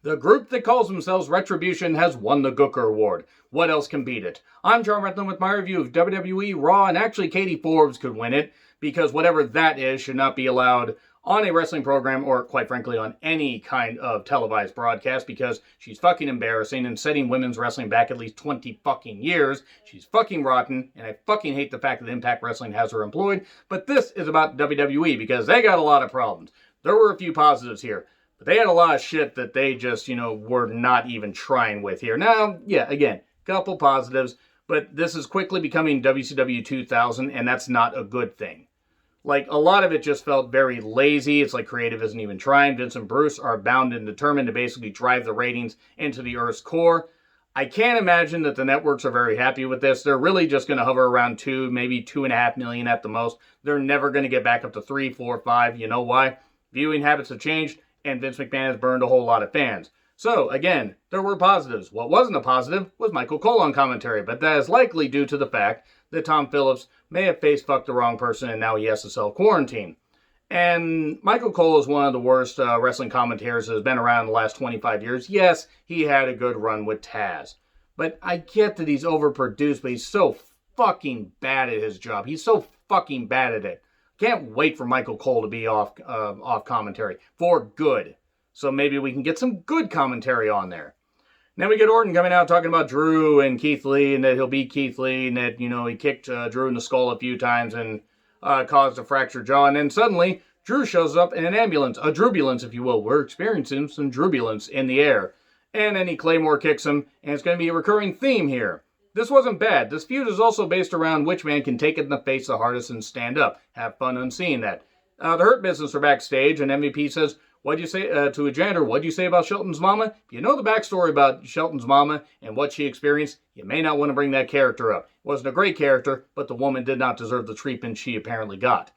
The group that calls themselves Retribution has won the Gooker Award. What else can beat it? I'm John Rentham with my review of WWE Raw, and actually Katie Forbes could win it, because whatever that is should not be allowed on a wrestling program, or quite frankly on any kind of televised broadcast, because she's fucking embarrassing and setting women's wrestling back at least 20 fucking years. She's fucking rotten, and I fucking hate the fact that Impact Wrestling has her employed. But this is about WWE, because they got a lot of problems. There were a few positives here, but they had a lot of shit that they just, were not even trying with here. Now, yeah, again, couple positives, but this is quickly becoming WCW 2000, and that's not a good thing. Like, a lot of it just felt very lazy. It's like creative isn't even trying. Vince and Bruce are bound and determined to basically drive the ratings into the Earth's core. I can't imagine that the networks are very happy with this. They're really just going to hover around 2, maybe 2.5 million at the most. They're never going to get back up to 3, 4, 5. You know why? Viewing habits have changed, and Vince McMahon has burned a whole lot of fans. So, again, there were positives. What wasn't a positive was Michael Cole on commentary, but that is likely due to the fact that Tom Phillips may have face-fucked the wrong person and now he has to self-quarantine. And Michael Cole is one of the worst wrestling commentators that has been around in the last 25 years. Yes, he had a good run with Taz. But I get that he's overproduced, but he's so fucking bad at his job. He's so fucking bad at it. Can't wait for Michael Cole to be off commentary for good. So maybe we can get some good commentary on there. Then we get Orton coming out talking about Drew and Keith Lee, and that he'll beat Keith Lee, and that, he kicked Drew in the skull a few times and caused a fractured jaw. And then suddenly, Drew shows up in an ambulance, a Drewbulance, if you will. We're experiencing some Drewbulance in the air. And then he Claymore kicks him, and it's going to be a recurring theme here. This wasn't bad. This feud is also based around which man can take it in the face the hardest and stand up. Have fun on seeing that. The Hurt Business are backstage, and MVP says, what'd you say to a janitor? What'd you say about Shelton's mama? If you know the backstory about Shelton's mama and what she experienced, you may not want to bring that character up. It wasn't a great character, but the woman did not deserve the treatment she apparently got.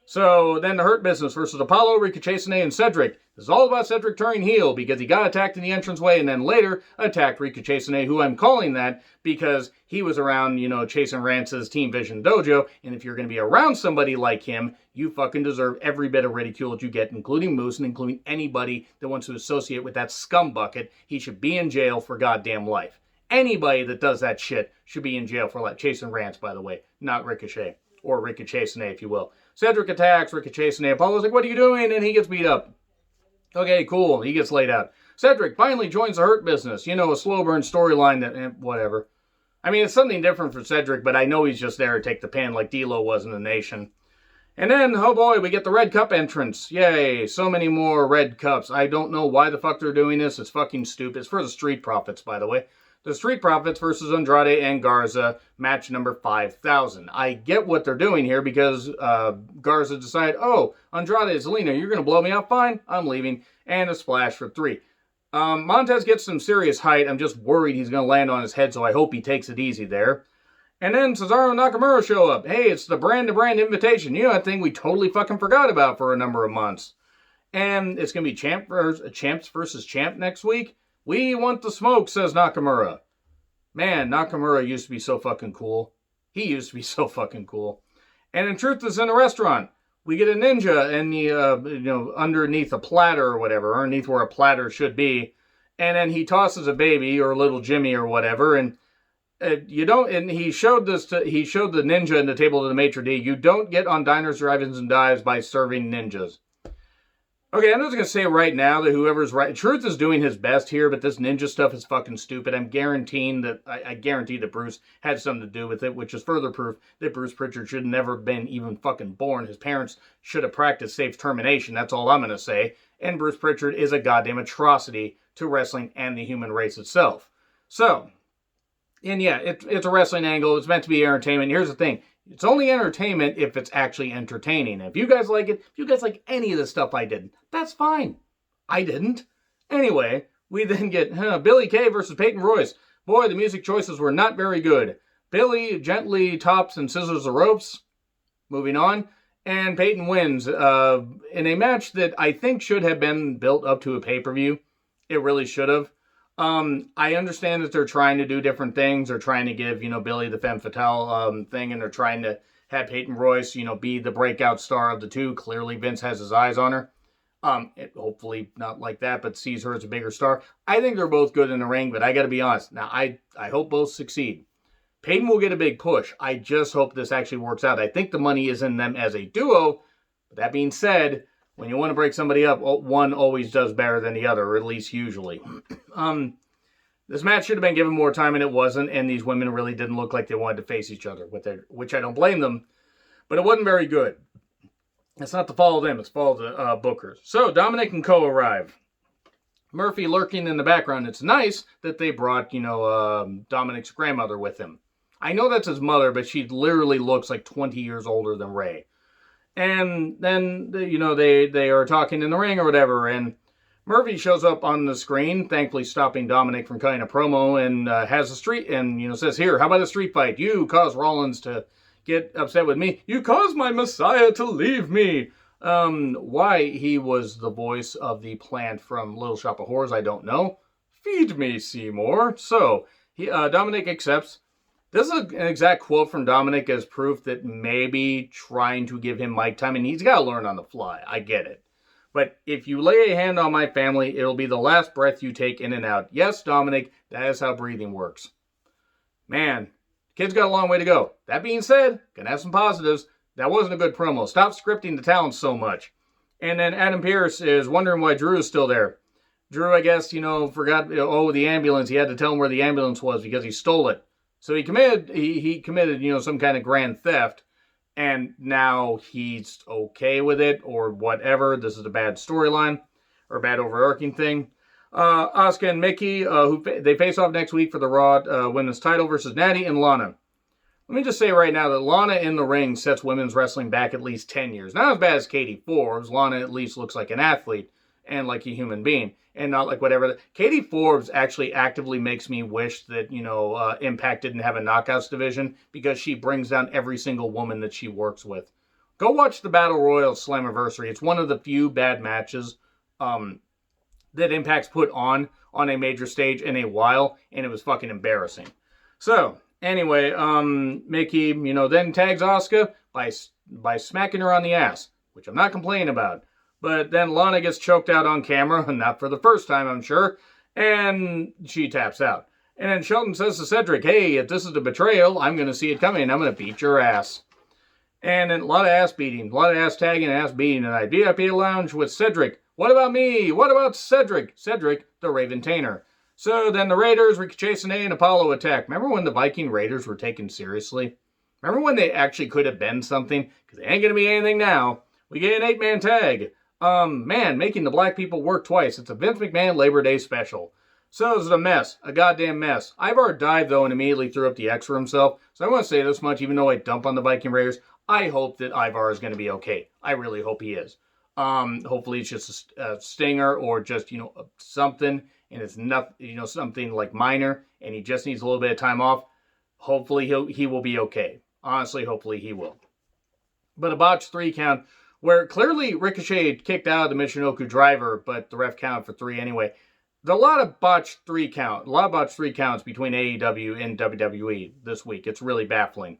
So then the Hurt Business versus Apollo, Ricochet, Sine, and Cedric. This is all about Cedric turning heel because he got attacked in the entranceway and then later attacked Ricochet, Sine, who I'm calling that because he was around, chasing Rance's Team Vision dojo. And if you're going to be around somebody like him, you fucking deserve every bit of ridicule that you get, including Moose and including anybody that wants to associate with that scumbucket. He should be in jail for goddamn life. Anybody that does that shit should be in jail for life. Chasing Rance, by the way, not Ricochet. Or Ricochet, Sine, if you will. Cedric attacks Ricochet, Sine. Apollo's like, what are you doing? And he gets beat up. Okay, cool. He gets laid out. Cedric finally joins the Hurt Business. A slow burn storyline that, whatever. I mean, it's something different for Cedric, but I know he's just there to take the pin like D'Lo was in the Nation. And then, oh boy, we get the Red Cup entrance. Yay, so many more Red Cups. I don't know why the fuck they're doing this. It's fucking stupid. It's for the Street Profits, by the way. The Street Profits versus Andrade and Garza, match number 5,000. I get what they're doing here because Garza decided, oh, Andrade is Zelina, you're going to blow me up? Fine, I'm leaving. And a splash for 3. Montez gets some serious height. I'm just worried he's going to land on his head, so I hope he takes it easy there. And then Cesaro and Nakamura show up. Hey, it's the brand-to-brand invitation. That thing we totally fucking forgot about for a number of months. And it's going to be champs versus champ next week. We want the smoke, says Nakamura. Man, Nakamura used to be so fucking cool. He used to be so fucking cool. And in truth, is in a restaurant. We get a ninja in the, underneath a platter or whatever, underneath where a platter should be. And then he tosses a baby or little Jimmy or whatever. And he showed the ninja in the table to the maitre d'. You don't get on diners, drive-ins, and dives by serving ninjas. Okay, I'm just going to say right now that whoever's right, Truth is doing his best here, but this ninja stuff is fucking stupid. I guarantee that Bruce had something to do with it, which is further proof that Bruce Pritchard should have never been even fucking born. His parents should have practiced safe termination, that's all I'm going to say. And Bruce Pritchard is a goddamn atrocity to wrestling and the human race itself. So, and yeah, it's a wrestling angle. It's meant to be entertainment. Here's the thing. It's only entertainment if it's actually entertaining. If you guys like it, if you guys like any of the stuff I did, that's fine. I didn't. Anyway, we then get Billy Kay versus Peyton Royce. Boy, the music choices were not very good. Billy gently tops and scissors the ropes. Moving on. And Peyton wins in a match that I think should have been built up to a pay-per-view. It really should have. I understand that they're trying to do different things. They're trying to give, Billy the femme fatale thing, and they're trying to have Peyton Royce, be the breakout star of the two. Clearly, Vince has his eyes on her. Hopefully not like that, but sees her as a bigger star. I think they're both good in the ring, but I got to be honest. Now, I hope both succeed. Peyton will get a big push. I just hope this actually works out. I think the money is in them as a duo. But that being said, when you want to break somebody up, one always does better than the other, or at least usually. This match should have been given more time, and it wasn't, and these women really didn't look like they wanted to face each other, which I don't blame them, but it wasn't very good. It's not the fault of them, it's the fault of the bookers. So, Dominic and Co. arrive. Murphy lurking in the background. It's nice that they brought, Dominic's grandmother with him. I know that's his mother, but she literally looks like 20 years older than Ray. And then, they are talking in the ring or whatever, and Murphy shows up on the screen, thankfully stopping Dominic from cutting a promo, and has a street, and, says, here, how about a street fight? You caused Rollins to get upset with me. You caused my Messiah to leave me. Why he was the voice of the plant from Little Shop of Horrors, I don't know. Feed me, Seymour. So, Dominic accepts. This is an exact quote from Dominic as proof that maybe trying to give him mic time, and he's got to learn on the fly. I get it. But if you lay a hand on my family, it'll be the last breath you take in and out. Yes, Dominic, that is how breathing works. Man, kid's got a long way to go. That being said, gonna have some positives. That wasn't a good promo. Stop scripting the talent so much. And then Adam Pearce is wondering why Drew is still there. Drew, I guess, forgot, the ambulance. He had to tell him where the ambulance was because he stole it. So he committed, some kind of grand theft. And now he's okay with it or whatever. This is a bad storyline or a bad overarching thing. Asuka and Mickey, they face off next week for the Raw Women's title versus Natty and Lana. Let me just say right now that Lana in the ring sets women's wrestling back at least 10 years. Not as bad as Katie Forbes. Lana at least looks like an athlete and like a human being and not like whatever. Katie Forbes actually actively makes me wish that, Impact didn't have a knockouts division because she brings down every single woman that she works with. Go watch the Battle Royal Slammiversary. It's one of the few bad matches that Impact's put on a major stage in a while, and it was fucking embarrassing. So, anyway, Mickey, then tags Asuka by smacking her on the ass, which I'm not complaining about. But then Lana gets choked out on camera, not for the first time, I'm sure, and she taps out. And then Shelton says to Cedric, hey, if this is a betrayal, I'm going to see it coming, and I'm going to beat your ass. And then a lot of ass beating, a lot of ass tagging and ass beating tonight. VIP Lounge with Cedric. What about me? What about Cedric? Cedric, the Raven Tainer. So then the Raiders, Ricochet Sonay, and Apollo attack. Remember when the Viking Raiders were taken seriously? Remember when they actually could have been something? Because they ain't going to be anything now. We get an 8-man tag. Man, making the black people work twice. It's a Vince McMahon Labor Day special. So it's a mess. A goddamn mess. Ivar died, though, and immediately threw up the X for himself. So I want to say this much, even though I dump on the Viking Raiders, I hope that Ivar is going to be okay. I really hope he is. Hopefully it's just a stinger or just, something, and it's not, something like minor, and he just needs a little bit of time off. Hopefully he will be okay. Honestly, hopefully he will. But a botched 3 count, where clearly Ricochet kicked out of the Michinoku driver, but the ref counted for 3 anyway. There's a lot of botched 3 counts between AEW and WWE this week. It's really baffling.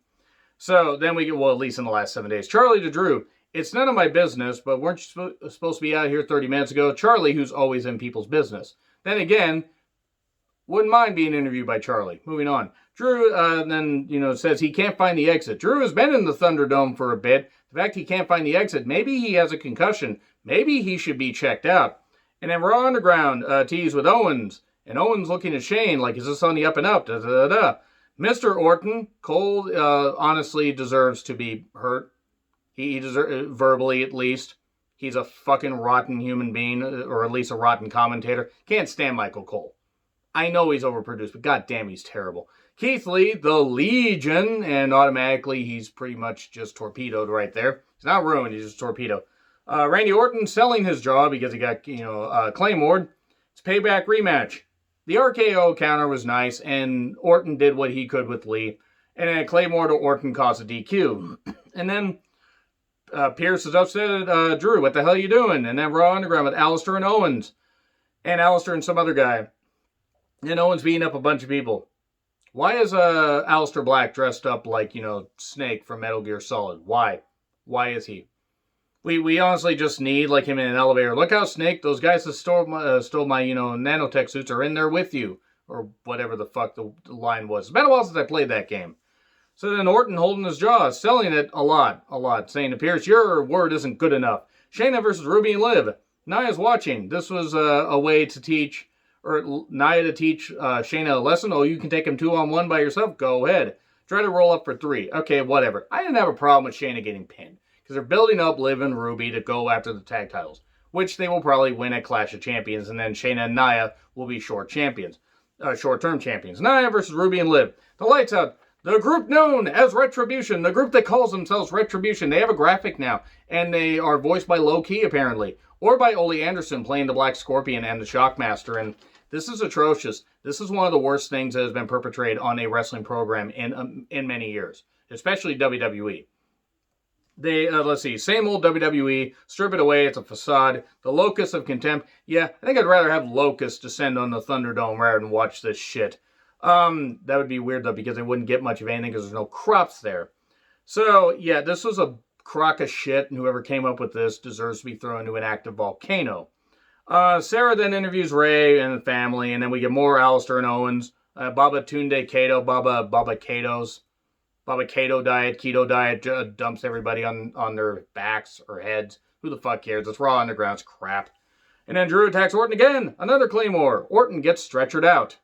So then we get, at least in the last 7 days. Charlie to Drew. It's none of my business, but weren't you supposed to be out here 30 minutes ago? Charlie, who's always in people's business. Then again, wouldn't mind being interviewed by Charlie. Moving on. Drew then, says he can't find the exit. Drew has been in the Thunderdome for a bit. The fact he can't find the exit, maybe he has a concussion. Maybe he should be checked out. And then Raw Underground tease with Owens. And Owens looking at Shane like, is this on the up and up? Mr. Orton, Cole honestly deserves to be hurt. He deserves, verbally at least. He's a fucking rotten human being, or at least a rotten commentator. Can't stand Michael Cole. I know he's overproduced, but goddamn, he's terrible. Keith Lee, the Legion, and automatically he's pretty much just torpedoed right there. He's not ruined, he's just torpedoed. Randy Orton selling his jaw because he got, Claymored. It's payback rematch. The RKO counter was nice, and Orton did what he could with Lee. And then Claymore to Orton caused a DQ. And then Pierce is upset at Drew. What the hell are you doing? And then Raw Underground with Alistair and Owens. And Alistair and some other guy. And Owens beating up a bunch of people. Why is Alistair Black dressed up like, Snake from Metal Gear Solid? Why? Why is he? We honestly just need like him in an elevator. Look out, Snake! Those guys that stole my nanotech suits are in there with you, or whatever the fuck the line was. It's been a while since I played that game. So then Orton holding his jaw, selling it a lot, saying to Pierce, "Your word isn't good enough." Shayna versus Ruby and Liv. Nia's watching. This was a way to teach, or Nia to teach Shayna a lesson. Oh, you can take him 2-on-1 by yourself? Go ahead. Try to roll up for 3. Okay, whatever. I didn't have a problem with Shayna getting pinned, because they're building up Liv and Ruby to go after the tag titles, which they will probably win at Clash of Champions, and then Shayna and Nia will be short-term champions. Nia versus Ruby and Liv. The lights out. The group known as Retribution, the group that calls themselves Retribution, they have a graphic now, and they are voiced by Low Key, apparently, or by Ole Anderson playing the Black Scorpion and the Shockmaster, and this is atrocious. This is one of the worst things that has been perpetrated on a wrestling program in many years, especially WWE. Let's see, same old WWE, strip it away, it's a facade. The Locust of Contempt, yeah, I think I'd rather have Locust descend on the Thunderdome rather than watch this shit. That would be weird though, because they wouldn't get much of anything because there's no crops there. So, yeah, this was a crock of shit, and whoever came up with this deserves to be thrown into an active volcano. Sarah then interviews Ray and the family, and then we get more Alistair and Owens. Baba Tunde Kato, Baba Keto diet, dumps everybody on their backs or heads. Who the fuck cares? It's Raw Underground's crap. And then Drew attacks Orton again. Another Claymore. Orton gets stretchered out.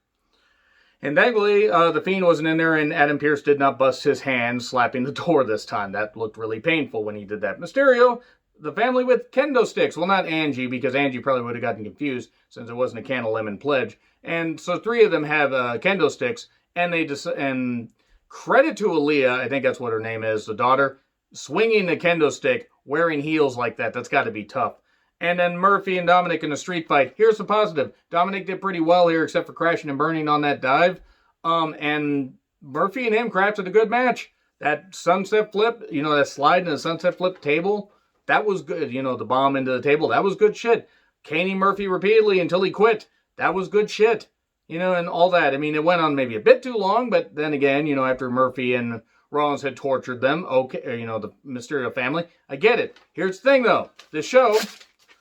And thankfully, the Fiend wasn't in there, and Adam Pearce did not bust his hand slapping the door this time. That looked really painful when he did that. Mysterio, the family with kendo sticks. Well, not Angie, because Angie probably would have gotten confused since it wasn't a can of lemon pledge. And so 3 of them have kendo sticks, and and credit to Aaliyah, I think that's what her name is, the daughter, swinging the kendo stick, wearing heels like that. That's got to be tough. And then Murphy and Dominic in a street fight. Here's the positive. Dominic did pretty well here, except for crashing and burning on that dive. And Murphy and him crafted a good match. That sunset flip, that slide in the sunset flip table, that was good. The bomb into the table, that was good shit. Caning Murphy repeatedly until he quit. That was good shit. And all that. I mean, it went on maybe a bit too long, but then again, after Murphy and Rollins had tortured them, okay, the Mysterio family, I get it. Here's the thing, though. This show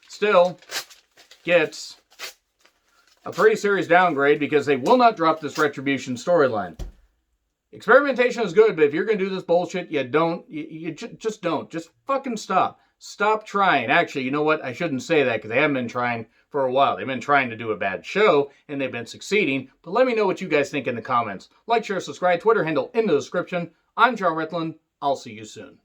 still gets a pretty serious downgrade because they will not drop this Retribution storyline. Experimentation is good, but if you're going to do this bullshit, you just don't. Just fucking stop. Stop trying. Actually, you know what? I shouldn't say that because they haven't been trying for a while. They've been trying to do a bad show, and they've been succeeding. But let me know what you guys think in the comments. Like, share, subscribe, Twitter handle in the description. I'm John Retland. I'll see you soon.